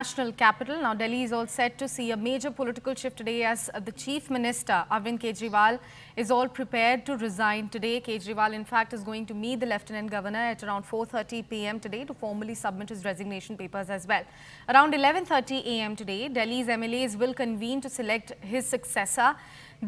National capital. Now, Delhi is all set to see a major political shift today as the Chief Minister, Arvind Kejriwal, is all prepared to resign today. Kejriwal, in fact, is going to meet the Lieutenant Governor at around 4:30 p.m. today to formally submit his resignation papers as well. Around 11:30 a.m. today, Delhi's MLAs will convene to select his successor.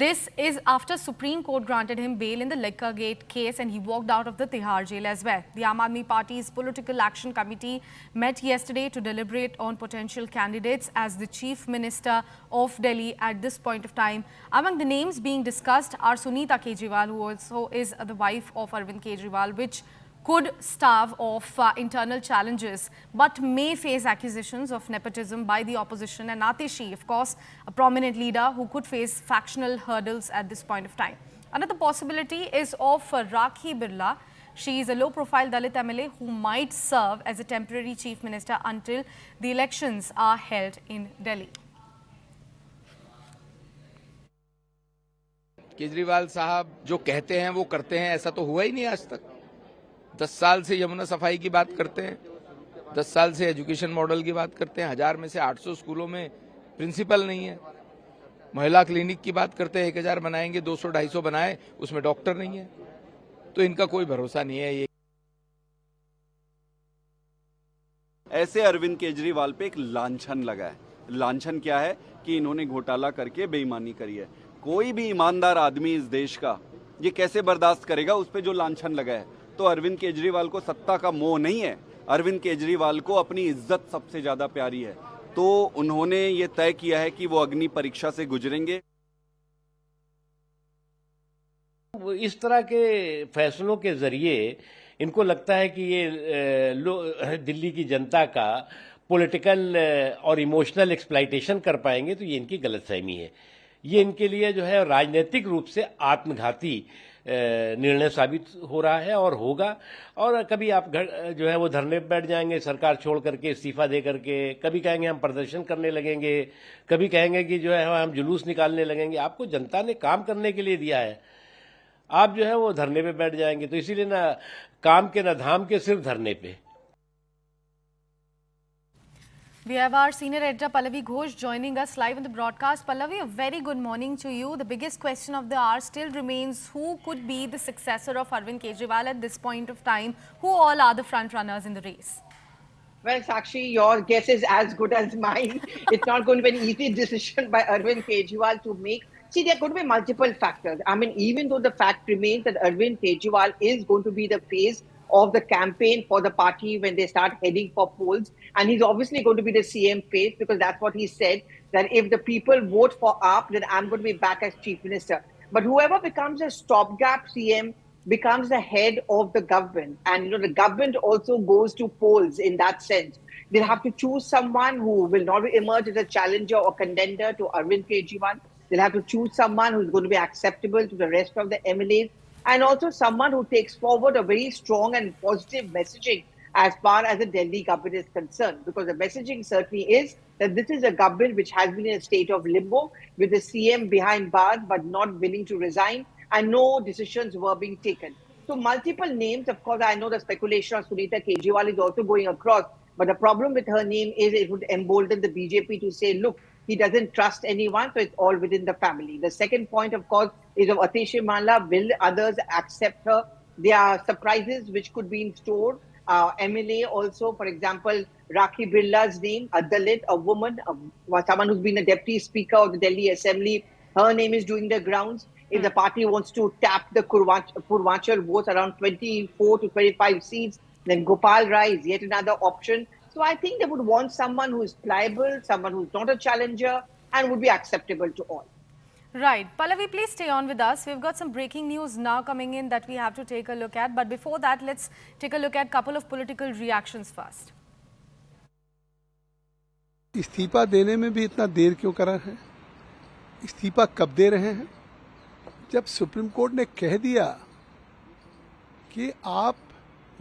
This is after Supreme Court granted him bail in the Liquorgate case and he walked out of the Tihar jail as well. The Aam Aadmi Party's Political Action Committee met yesterday to deliberate on potential candidates as the Chief Minister of Delhi at this point of time. Among the names being discussed are Sunita Kejriwal, who also is the wife of Arvind Kejriwal, which could starve of internal challenges but may face accusations of nepotism by the opposition, and Atishi, of course, a prominent leader who could face factional hurdles at this point of time. Another possibility is of Rakhi Birla. She is a low-profile Dalit MLA who might serve as a temporary chief minister until the elections are held in Delhi. Kejriwal साहब जो कहते हैं वो करते हैं, ऐसा तो हुआ ही नहीं आज तक। 10 साल से यमुना सफाई की बात करते हैं, 10 साल से एजुकेशन मॉडल की बात करते हैं, 1000 में से 800 स्कूलों में प्रिंसिपल नहीं है। महिला क्लिनिक की बात करते हैं, 1000 बनाएंगे, 200-250 बनाए, उसमें डॉक्टर नहीं है। तो इनका कोई भरोसा नहीं है। ये ऐसे अरविंद केजरीवाल पे एक लांछन लगा है। लांछन क्या है कि इन्होंने घोटाला करके बेईमानी करी है। कोई भी ईमानदार आदमी इस देश का ये कैसे बर्दाश्त करेगा उस पे जो लांछन लगा है। तो अरविंद केजरीवाल को सत्ता का मोह नहीं है, अरविंद केजरीवाल को अपनी इज्जत सबसे ज्यादा प्यारी है। तो उन्होंने ये तय किया है कि वो अग्नि परीक्षा से गुजरेंगे। इस तरह के फैसलों के जरिए इनको लगता है कि ये दिल्ली की जनता का पॉलिटिकल और इमोशनल एक्सप्लॉइटेशन कर पाएंगे, तो ये इनकी गलतफहमी है। ये इनके लिए जो है राजनीतिक रूप से आत्मघाती निर्णय साबित हो रहा है और होगा। और कभी आप जो है वो धरने पर बैठ जाएंगे सरकार छोड़ करके, इस्तीफा दे करके, कभी कहेंगे हम प्रदर्शन करने लगेंगे, कभी कहेंगे कि जो है हम जुलूस निकालने लगेंगे। आपको जनता ने काम करने के लिए दिया है, आप जो है वो धरने पे बैठ जाएंगे। तो इसीलिए ना काम के ना धाम के, सिर्फ धरने पे। We have our senior editor Pallavi Ghosh joining us live on the broadcast. Pallavi, a very good morning to you. The biggest question of the hour still remains who could be the successor of Arvind Kejriwal at this point of time? Who all are the front runners in the race? Well, Sakshi, your guess is as good as mine. It's not going to be an easy decision by Arvind Kejriwal to make. See, there are going to be multiple factors. I mean, even though the fact remains that Arvind Kejriwal is going to be the face of the campaign for the party when they start heading for polls. And he's obviously going to be the CM face because that's what he said, that if the people vote for AAP, then I'm going to be back as chief minister. But whoever becomes a stopgap CM becomes the head of the government. And, the government also goes to polls in that sense. They'll have to choose someone who will not emerge as a challenger or contender to Arvind Kejriwal. They'll have to choose someone who's going to be acceptable to the rest of the MLAs. And also someone who takes forward a very strong and positive messaging as far as the Delhi government is concerned. Because the messaging certainly is that this is a government which has been in a state of limbo with the CM behind bars but not willing to resign, and no decisions were being taken. So multiple names. Of course, I know the speculation of Sunita Kejriwal is also going across. But the problem with her name is it would embolden the BJP to say, look, he doesn't trust anyone, so it's all within the family. The second point, of course, is of Atishi Malla. Will others accept her? There are surprises which could be in store. MLA also, for example, Rakhi Birla's name, a Dalit, a woman, someone who's been a deputy speaker of the Delhi Assembly. Her name is doing the grounds. If the party wants to tap the Purvanchal votes around 24 to 25 seats, then Gopal Rai is yet another option. So I think they would want someone who is pliable, someone who's not a challenger, and would be acceptable to all. Right. Pallavi, please stay on with us. We've got some breaking news now coming in that we have to take a look at. But before that, let's take a look at a couple of political reactions first. इस्तीफा देने में भी इतना देर क्यों करा है? इस्तीफा कब दे रहे हैं? जब सुप्रीम कोर्ट ने कह दिया कि आप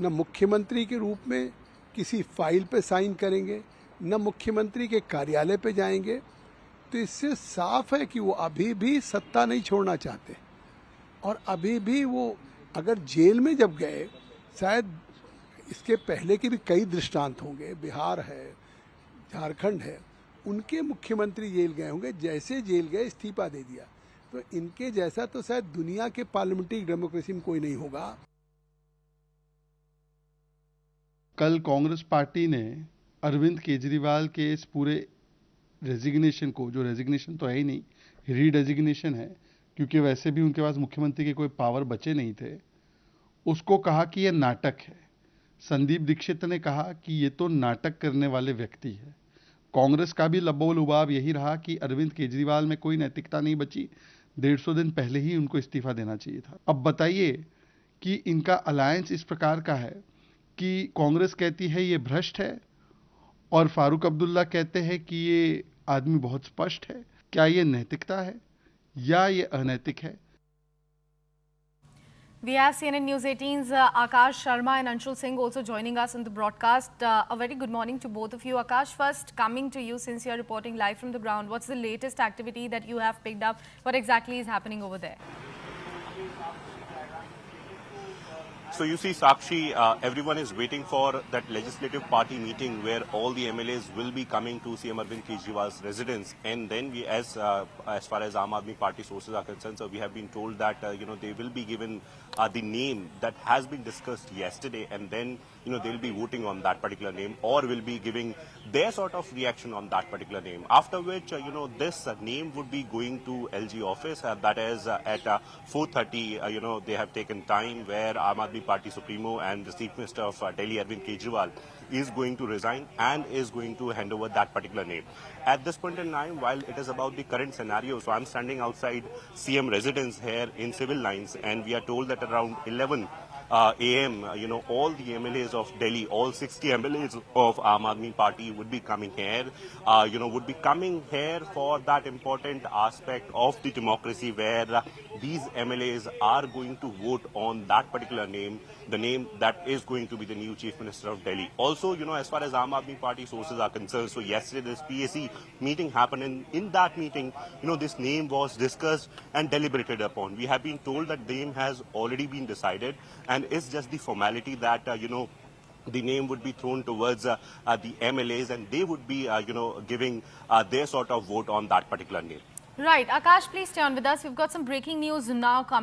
न मुख्यमंत्री के रूप में किसी फाइल पे साइन करेंगे, न मुख्यमंत्री के कार्यालय पे जाएंगे, तो इससे साफ है कि वो अभी भी सत्ता नहीं छोड़ना चाहते। और अभी भी वो अगर जेल में जब गए, शायद इसके पहले के भी कई दृष्टांत होंगे, बिहार है, झारखंड है, उनके मुख्यमंत्री जेल गए होंगे, जैसे जेल गए इस्तीफा दे दिया। तो इनके जैसा तो शायद दुनिया के पार्लियामेंट्री डेमोक्रेसी में कोई नहीं होगा। कल कांग्रेस पार्टी ने अरविंद केजरीवाल के इस पूरे रेजिग्नेशन को, जो रेजिग्नेशन तो है ही नहीं, रीडेजिग्नेशन है, क्योंकि वैसे भी उनके पास मुख्यमंत्री के कोई पावर बचे नहीं थे, उसको कहा कि यह नाटक है। संदीप दीक्षित ने कहा कि ये तो नाटक करने वाले व्यक्ति है। कांग्रेस का भी लबो लुबाब यही रहा कि अरविंद केजरीवाल में कोई नैतिकता नहीं बची, 150 दिन पहले ही उनको इस्तीफा देना चाहिए था। अब बताइए कि इनका अलायंस इस प्रकार का है कि कांग्रेस कहती है ये भ्रष्ट है और फारूक अब्दुल्ला कहते हैं कि ये आदमी बहुत स्पष्ट है। क्या ये नैतिकता है या ये अनैतिक है? We have CNN News 18's Akash Sharma and Anshul Singh also joining us in the broadcast. A very good morning to both of you. Akash, first coming to you since you are reporting live from the ground. What's the latest activity that you have picked up? What exactly is happening over there? So you see, Sakshi, everyone is waiting for that legislative party meeting where all the MLAs will be coming to CM Arvind Kejriwal's residence, and then we, as far as Aam Aadmi Party sources are concerned, so we have been told that they will be given the name that has been discussed yesterday, and then they'll be voting on that particular name, or will be giving their sort of reaction on that particular name. After which, this name would be going to LG office. That is at 4:30. They have taken time where Aam Aadmi Party Supremo and the Chief Minister of Delhi, Arvind Kejriwal, is going to resign and is going to hand over that particular name. At this point in time, while it is about the current scenario, so I'm standing outside CM residence here in civil lines, and we are told that around 11 a.m., all the MLAs of Delhi, all 60 MLAs of Aam Aadmi Party would be coming here, would be coming here for that important aspect of the democracy where these MLAs are going to vote on that particular name, the name that is going to be the new Chief Minister of Delhi. Also, as far as Aam Aadmi Party sources are concerned, so yesterday this PAC meeting happened, and in that meeting, this name was discussed and deliberated upon. We have been told that the name has already been decided, and it's just the formality that, the name would be thrown towards the MLAs, and they would be, giving their sort of vote on that particular name. Right. Akash, please stay on with us. We've got some breaking news now coming.